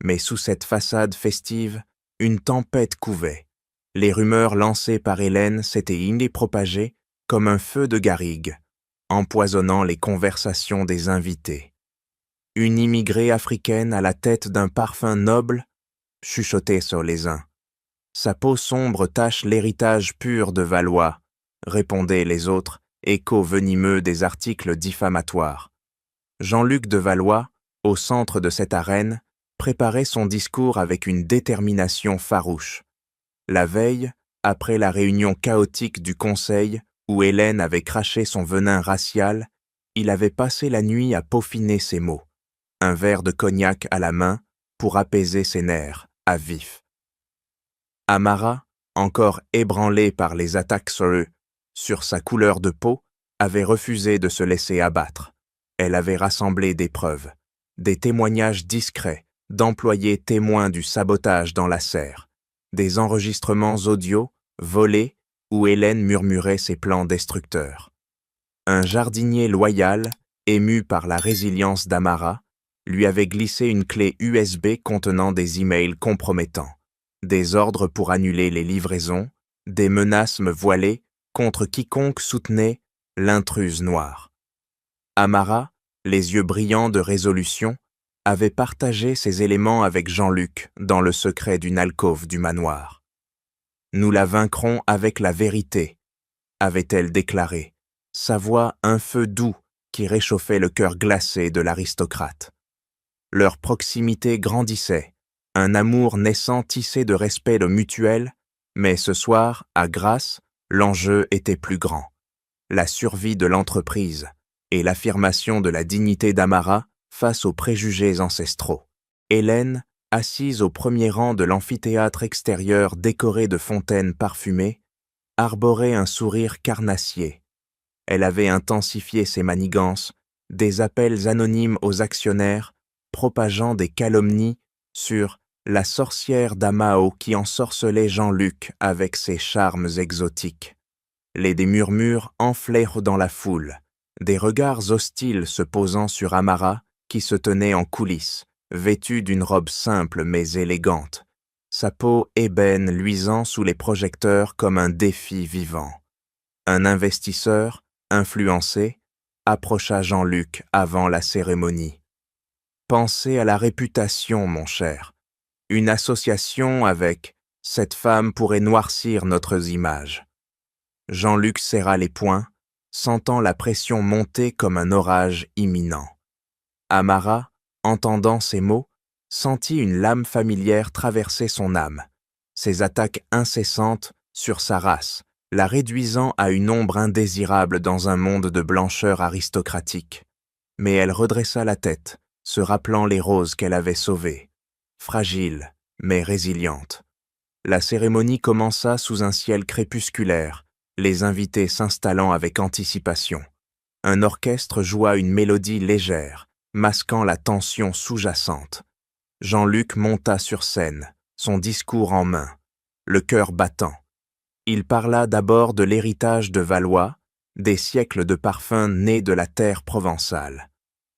Mais sous cette façade festive, une tempête couvait. Les rumeurs lancées par Hélène s'étaient propagées comme un feu de garrigue, empoisonnant les conversations des invités. Une immigrée africaine à la tête d'un parfum noble, chuchotait sur les uns. Sa peau sombre tache l'héritage pur de Valois, répondaient les autres, écho venimeux des articles diffamatoires. Jean-Luc de Valois, au centre de cette arène, préparait son discours avec une détermination farouche. La veille, après la réunion chaotique du conseil où Hélène avait craché son venin racial, il avait passé la nuit à peaufiner ses mots, un verre de cognac à la main pour apaiser ses nerfs à vif. Amara, encore ébranlée par les attaques sur sa couleur de peau, avait refusé de se laisser abattre. Elle avait rassemblé des preuves, des témoignages discrets d'employés témoins du sabotage dans la serre, des enregistrements audio volés où Hélène murmurait ses plans destructeurs. Un jardinier loyal, ému par la résilience d'Amara, lui avait glissé une clé USB contenant des emails compromettants, des ordres pour annuler les livraisons, des menaces voilées contre quiconque soutenait l'intruse noire. Amara, les yeux brillants de résolution, avait partagé ces éléments avec Jean-Luc dans le secret d'une alcôve du manoir. « Nous la vaincrons avec la vérité », avait-elle déclaré, sa voix un feu doux qui réchauffait le cœur glacé de l'aristocrate. Leur proximité grandissait, un amour naissant tissé de respect mutuel, mais ce soir, à Grasse, l'enjeu était plus grand. La survie de l'entreprise et l'affirmation de la dignité d'Amara face aux préjugés ancestraux. Hélène, assise au premier rang de l'amphithéâtre extérieur décoré de fontaines parfumées, arborait un sourire carnassier. Elle avait intensifié ses manigances, des appels anonymes aux actionnaires, propageant des calomnies sur la sorcière d'Amao qui ensorcelait Jean-Luc avec ses charmes exotiques. Des murmures enflaient dans la foule, des regards hostiles se posant sur Amara qui se tenait en coulisses, vêtue d'une robe simple mais élégante, sa peau ébène luisant sous les projecteurs comme un défi vivant. Un investisseur, influencé, approcha Jean-Luc avant la cérémonie. « Pensez à la réputation, mon cher. Une association avec cette femme pourrait noircir notre image. » Jean-Luc serra les poings, sentant la pression monter comme un orage imminent. Amara, entendant ces mots, sentit une lame familière traverser son âme, ses attaques incessantes sur sa race, la réduisant à une ombre indésirable dans un monde de blancheur aristocratique. Mais elle redressa la tête, se rappelant les roses qu'elle avait sauvées, fragiles mais résilientes. La cérémonie commença sous un ciel crépusculaire, les invités s'installant avec anticipation. Un orchestre joua une mélodie légère, masquant la tension sous-jacente. Jean-Luc monta sur scène, son discours en main, le cœur battant. Il parla d'abord de l'héritage de Valois, des siècles de parfums nés de la terre provençale.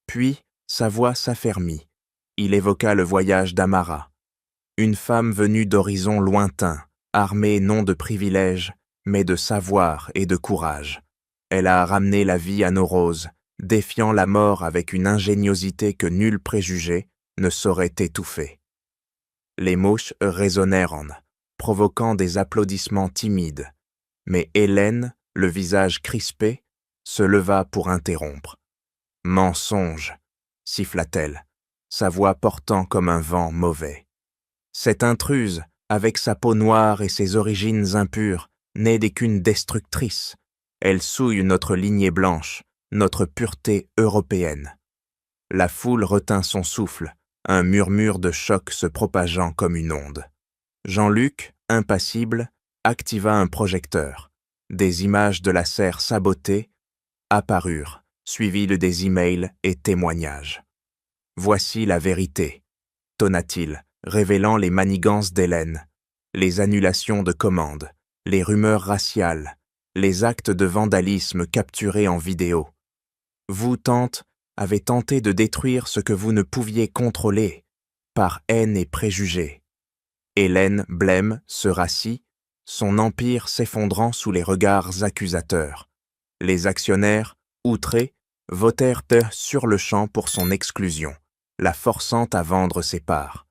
Puis, sa voix s'affermit. Il évoqua le voyage d'Amara. Une femme venue d'horizons lointains, armée non de privilèges, mais de savoir et de courage. Elle a ramené la vie à nos roses, défiant la mort avec une ingéniosité que nul préjugé ne saurait étouffer. Les mots résonnèrent, provoquant des applaudissements timides, mais Hélène, le visage crispé, se leva pour interrompre. « Mensonge !» siffla-t-elle, sa voix portant comme un vent mauvais. Cette intruse, avec sa peau noire et ses origines impures, n'est qu'une destructrice. Elle souille notre lignée blanche, notre pureté européenne. La foule retint son souffle, un murmure de choc se propageant comme une onde. Jean-Luc, impassible, activa un projecteur. Des images de la serre sabotée apparurent, suivies de des emails et témoignages. « Voici la vérité », tonna-t-il, révélant les manigances d'Hélène, les annulations de commandes, les rumeurs raciales, les actes de vandalisme capturés en vidéo. Vous, tante, avez tenté de détruire ce que vous ne pouviez contrôler, par haine et préjugés. Hélène blême se rassit, son empire s'effondrant sous les regards accusateurs. Les actionnaires, outrés, votèrent sur-le-champ pour son exclusion, la forçant à vendre ses parts.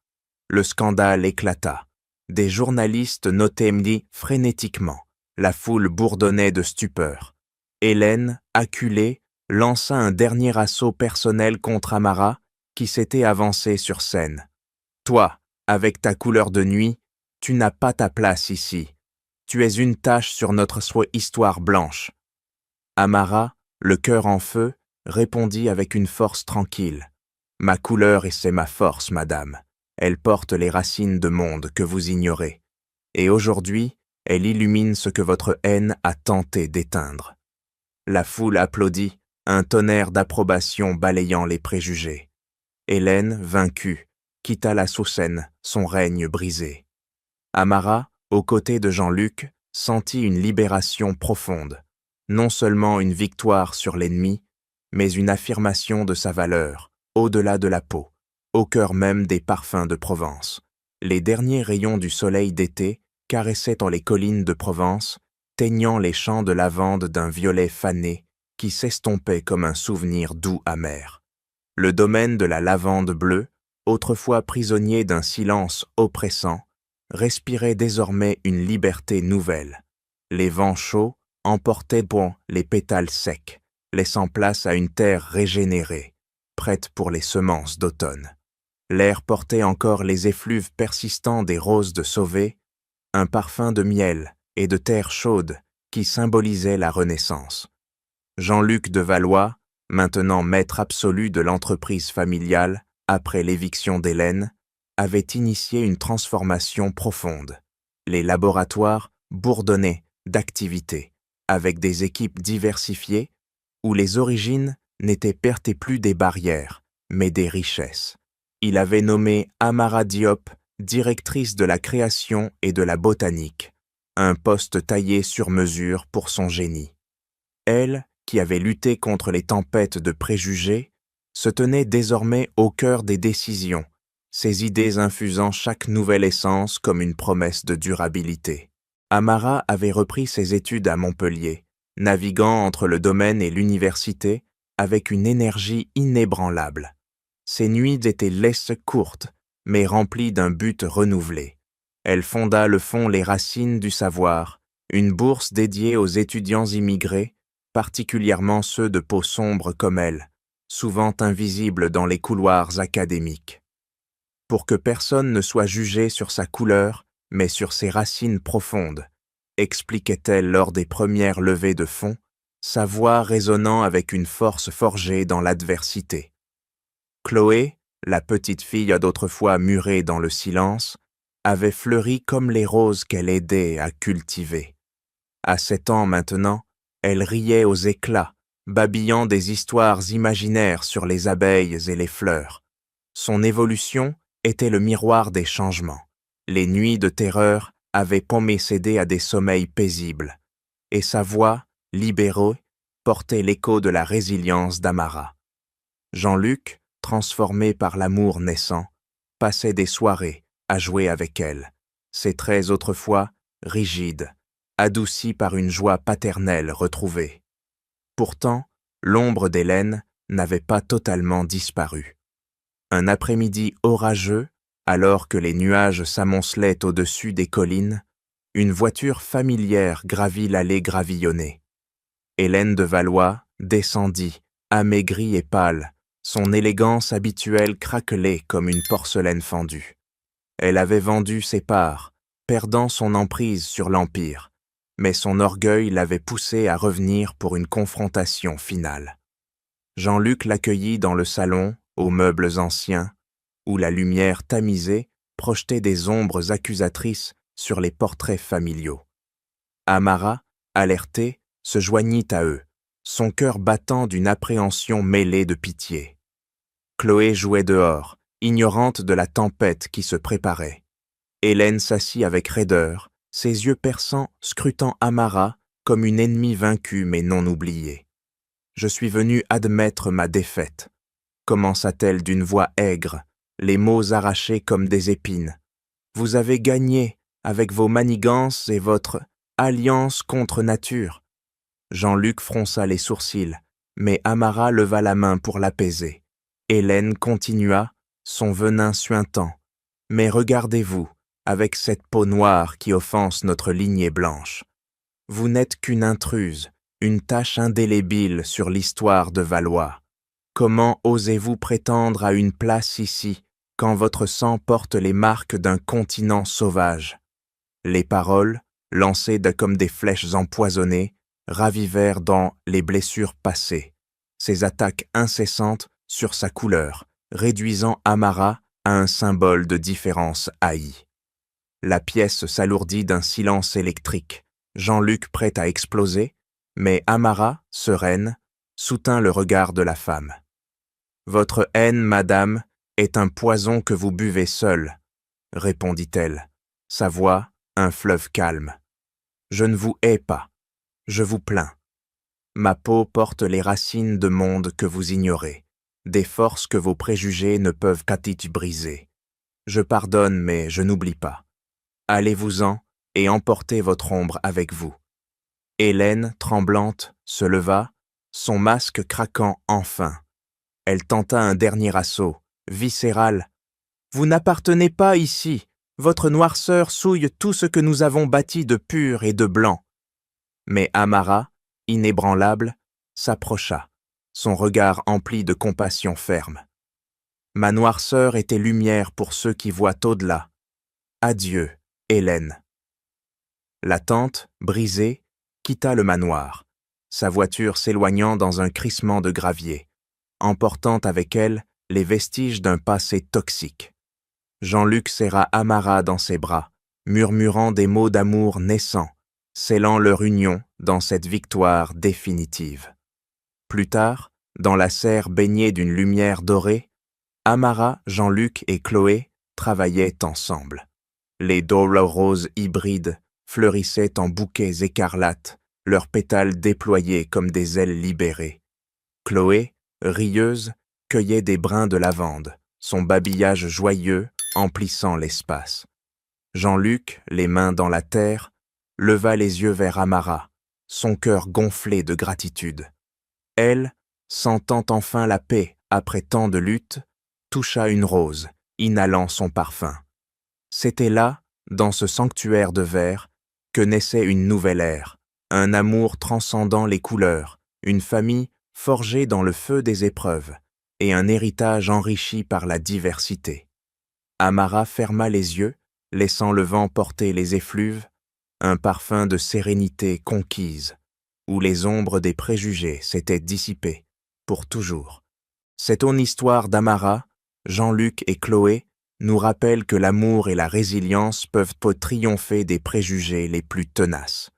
Le scandale éclata. Des journalistes notaient frénétiquement. La foule bourdonnait de stupeur. Hélène, acculée, lança un dernier assaut personnel contre Amara, qui s'était avancée sur scène. « Toi, avec ta couleur de nuit, tu n'as pas ta place ici. Tu es une tache sur notre histoire blanche. » Amara, le cœur en feu, répondit avec une force tranquille. « Ma couleur et c'est ma force, madame. Elle porte les racines de monde que vous ignorez. Et aujourd'hui, elle illumine ce que votre haine a tenté d'éteindre. » La foule applaudit, un tonnerre d'approbation balayant les préjugés. Hélène, vaincue, quitta la Soussène, son règne brisé. Amara, aux côtés de Jean-Luc, sentit une libération profonde, non seulement une victoire sur l'ennemi, mais une affirmation de sa valeur, au-delà de la peau, au cœur même des parfums de Provence. Les derniers rayons du soleil d'été caressaient dans les collines de Provence, teignant les champs de lavande d'un violet fané qui s'estompait comme un souvenir doux amer. Le domaine de la lavande bleue, autrefois prisonnier d'un silence oppressant, respirait désormais une liberté nouvelle. Les vents chauds emportaient les pétales secs, laissant place à une terre régénérée, prête pour les semences d'automne. L'air portait encore les effluves persistants des roses de Sauvé, un parfum de miel et de terre chaude qui symbolisait la Renaissance. Jean-Luc de Valois, maintenant maître absolu de l'entreprise familiale après l'éviction d'Hélène, avait initié une transformation profonde. Les laboratoires bourdonnaient d'activités, avec des équipes diversifiées, où les origines n'étaient pertées plus des barrières, mais des richesses. Il avait nommé Amara Diop directrice de la création et de la botanique, un poste taillé sur mesure pour son génie. Elle, qui avait lutté contre les tempêtes de préjugés, se tenait désormais au cœur des décisions, ses idées infusant chaque nouvelle essence comme une promesse de durabilité. Amara avait repris ses études à Montpellier, naviguant entre le domaine et l'université avec une énergie inébranlable. Ses nuits étaient laisses courtes, mais remplies d'un but renouvelé. Elle fonda le fonds Les Racines du Savoir, une bourse dédiée aux étudiants immigrés, particulièrement ceux de peau sombre comme elle, souvent invisibles dans les couloirs académiques. Pour que personne ne soit jugé sur sa couleur, mais sur ses racines profondes, expliquait-elle lors des premières levées de fonds, sa voix résonnant avec une force forgée dans l'adversité. Chloé, la petite fille d'autrefois murée dans le silence, avait fleuri comme les roses qu'elle aidait à cultiver. À 7 ans maintenant, elle riait aux éclats, babillant des histoires imaginaires sur les abeilles et les fleurs. Son évolution était le miroir des changements. Les nuits de terreur avaient pommé cédé à des sommeils paisibles, et sa voix, libérée, portait l'écho de la résilience d'Amara. Jean-Luc, transformé par l'amour naissant, passait des soirées à jouer avec elle, ses traits autrefois rigides, adoucis par une joie paternelle retrouvée. Pourtant, l'ombre d'Hélène n'avait pas totalement disparu. Un après-midi orageux, alors que les nuages s'amoncelaient au-dessus des collines, une voiture familière gravit l'allée gravillonnée. Hélène de Valois descendit, amaigrie et pâle, son élégance habituelle craquelée comme une porcelaine fendue. Elle avait vendu ses parts, perdant son emprise sur l'Empire, mais son orgueil l'avait poussée à revenir pour une confrontation finale. Jean-Luc l'accueillit dans le salon, aux meubles anciens, où la lumière tamisée projetait des ombres accusatrices sur les portraits familiaux. Amara, alertée, se joignit à eux, son cœur battant d'une appréhension mêlée de pitié. Chloé jouait dehors, ignorante de la tempête qui se préparait. Hélène s'assit avec raideur, ses yeux perçants scrutant Amara comme une ennemie vaincue mais non oubliée. « Je suis venue admettre ma défaite », commença-t-elle d'une voix aigre, les mots arrachés comme des épines. « Vous avez gagné avec vos manigances et votre alliance contre nature. » Jean-Luc fronça les sourcils, mais Amara leva la main pour l'apaiser. Hélène continua, son venin suintant. « Mais regardez-vous, avec cette peau noire qui offense notre lignée blanche. Vous n'êtes qu'une intruse, une tache indélébile sur l'histoire de Valois. Comment osez-vous prétendre à une place ici, quand votre sang porte les marques d'un continent sauvage ?» Les paroles, lancées comme des flèches empoisonnées, ravivèrent dans les blessures passées, ces attaques incessantes sur sa couleur, réduisant Amara à un symbole de différence haïe. La pièce s'alourdit d'un silence électrique, Jean-Luc prêt à exploser, mais Amara, sereine, soutint le regard de la femme. « Votre haine, madame, est un poison que vous buvez seul, répondit-elle, sa voix un fleuve calme. Je ne vous hais pas, je vous plains. Ma peau porte les racines de mondes que vous ignorez, des forces que vos préjugés ne peuvent qu'à-t-il briser. Je pardonne, mais je n'oublie pas. Allez-vous-en et emportez votre ombre avec vous. Hélène, tremblante, se leva, son masque craquant enfin. Elle tenta un dernier assaut, viscéral. « Vous n'appartenez pas ici. Votre noirceur souille tout ce que nous avons bâti de pur et de blanc. » Mais Amara, inébranlable, s'approcha, son regard empli de compassion ferme. « Ma noirceur était lumière pour ceux qui voient au-delà. Adieu, Hélène. » La tante, brisée, quitta le manoir, sa voiture s'éloignant dans un crissement de gravier, emportant avec elle les vestiges d'un passé toxique. Jean-Luc serra Amara dans ses bras, murmurant des mots d'amour naissants, scellant leur union dans cette victoire définitive. Plus tard, dans la serre baignée d'une lumière dorée, Amara, Jean-Luc et Chloé travaillaient ensemble. Les Dora roses hybrides fleurissaient en bouquets écarlates, leurs pétales déployés comme des ailes libérées. Chloé, rieuse, cueillait des brins de lavande, son babillage joyeux emplissant l'espace. Jean-Luc, les mains dans la terre, leva les yeux vers Amara, son cœur gonflé de gratitude. Elle, sentant enfin la paix après tant de luttes, toucha une rose, inhalant son parfum. C'était là, dans ce sanctuaire de verre, que naissait une nouvelle ère, un amour transcendant les couleurs, une famille forgée dans le feu des épreuves, et un héritage enrichi par la diversité. Amara ferma les yeux, laissant le vent porter les effluves, un parfum de sérénité conquise, où les ombres des préjugés s'étaient dissipées, pour toujours. Cette histoire d'Amara, Jean-Luc et Chloé nous rappelle que l'amour et la résilience peuvent triompher des préjugés les plus tenaces.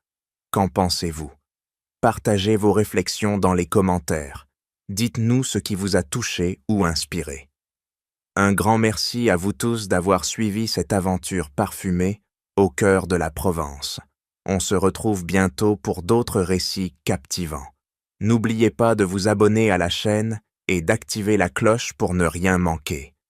Qu'en pensez-vous? Partagez vos réflexions dans les commentaires. Dites-nous ce qui vous a touché ou inspiré. Un grand merci à vous tous d'avoir suivi cette aventure parfumée au cœur de la Provence. On se retrouve bientôt pour d'autres récits captivants. N'oubliez pas de vous abonner à la chaîne et d'activer la cloche pour ne rien manquer.